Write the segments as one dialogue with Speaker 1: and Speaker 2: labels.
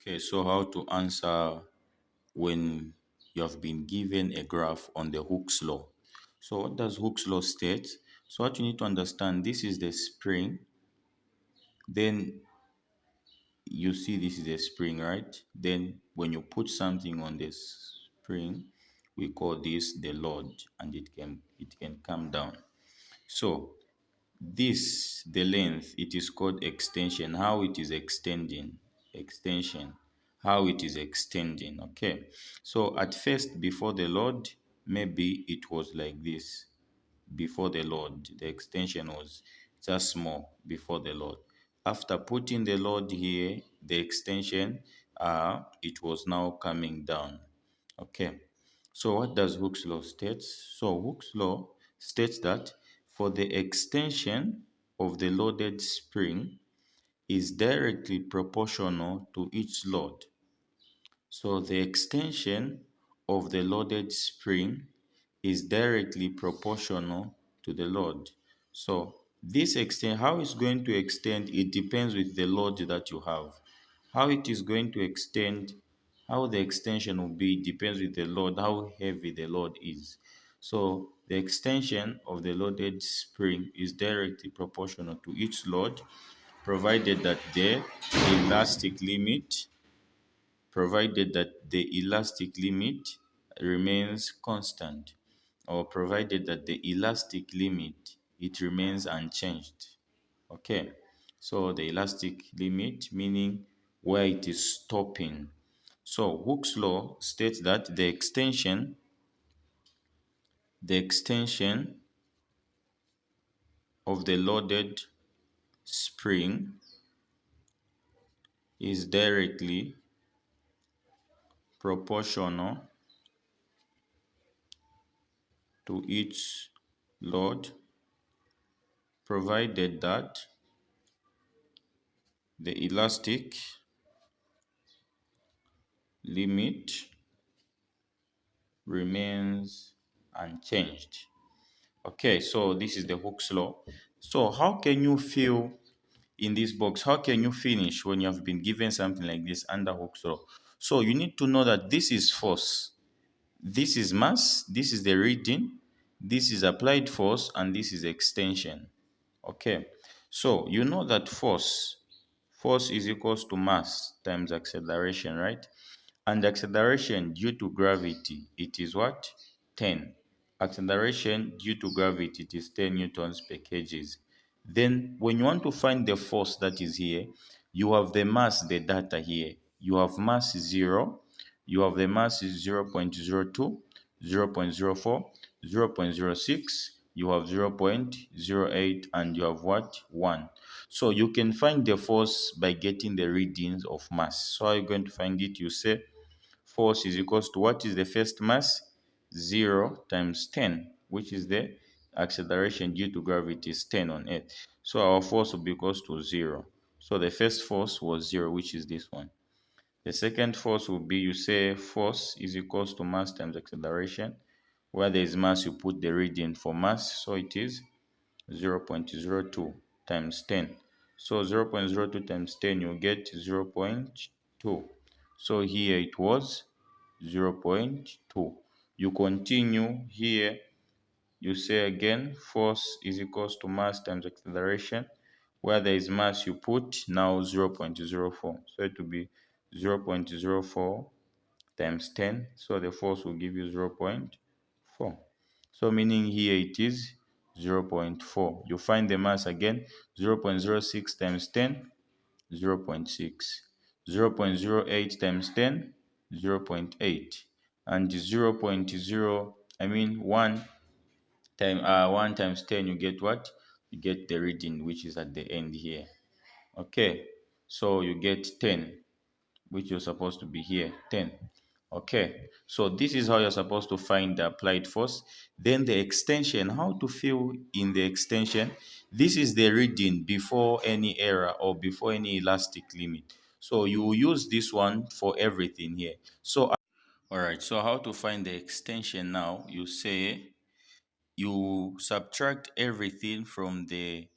Speaker 1: Okay, so how to answer when you have been given a graph on the Hooke's law. So what does Hooke's law state? So what you need to understand, this is the spring, then you see this is a spring, right? Then when you put something on this spring, we call this the load, and it can come down. So this, the length, it is called extension. How it is extending, extension, how it is extending. Okay, so at first, before the load, maybe it was like this. Before the load, the extension was just small before the load. After putting the load here, the extension, it was now coming down. Okay, so what does Hooke's law states? So Hooke's law states that for the extension of the loaded spring is directly proportional to each load. So the extension of the loaded spring is directly proportional to the load. So this extend, how it's going to extend, it depends with the load that you have. How it is going to extend, how the extension will be, depends with the load, how heavy the load is. So the extension of the loaded spring is directly proportional to each load, provided that the elastic limit provided that the elastic limit remains constant, or provided that the elastic limit, it remains unchanged. Okay, so the elastic limit meaning where it is stopping. So Hooke's law states that the extension of the loaded spring is directly proportional to each load, provided that the elastic limit remains unchanged. Okay, so this is the Hooke's law. So how can you fill in this box? How can you finish when you have been given something like this under Hooke's law? So you need to know that this is force, this is mass, this is the reading, this is applied force, and this is extension. Okay, so you know that force is equals to mass times acceleration, right? And acceleration due to gravity, it is what? 10. Acceleration due to gravity, it is 10 newtons per kgs. Then when you want to find the force that is here, you have the mass, the data here. You have mass 0, you have the mass is 0.02, 0.04, 0.06, you have 0.08, and you have what? 1. So you can find the force by getting the readings of mass. So how are you going to find it? You say force is equals to, what is the first mass? 0 times 10, which is the acceleration due to gravity is 10 on Earth. So our force will be equals to 0. So the first force was 0, which is this one. The second force will be, you say force is equals to mass times acceleration. Where there is mass, you put the reading for mass. So it is 0.02 times 10. So 0.02 times 10, you get 0.2. So here it was 0.2. You continue here, you say again force is equals to mass times acceleration. Where there is mass, you put now 0.04. So it will be 0.04 times 10. So the force will give you 0.4. So meaning here it is 0.4. You find the mass again, 0.06 times 10, 0.6. 0.08 times 10, 0.8. And 0.0, I mean 1 times 10, you get what? You get the reading, which is at the end here. Okay, so you get 10, which you're supposed to be here, 10. Okay, so this is how you're supposed to find the applied force. Then the extension, how to fill in the extension. This is the reading before any error or before any elastic limit. So you will use this one for everything here. So, all right, so how to find the extension now? You say you subtract everything from the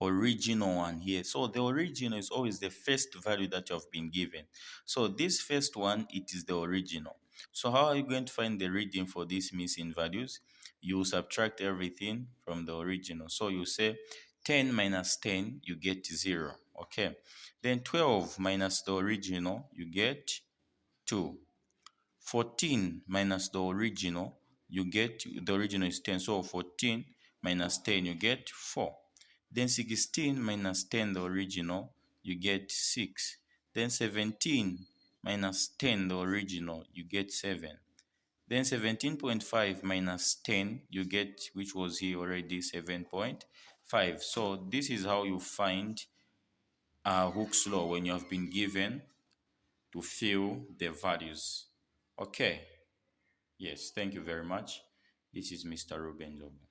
Speaker 1: original one here. So the original is always the first value that you have been given. So this first one, it is the original. So how are you going to find the reading for these missing values? You subtract everything from the original. So you say 10 minus 10, you get 0. Okay. Then 12 minus the original, you get 2. 14 minus the original, you get, the original is 10. So 14 minus 10, you get 4. Then 16 minus 10, the original, you get 6. Then 17 minus 10, the original, you get 7. Then 17.5 minus 10, you get, which was here already, 7.5. So this is how you find Hooke's law when you have been given to fill the values. Okay. Yes, thank you very much. This is Mr. Ruben Job.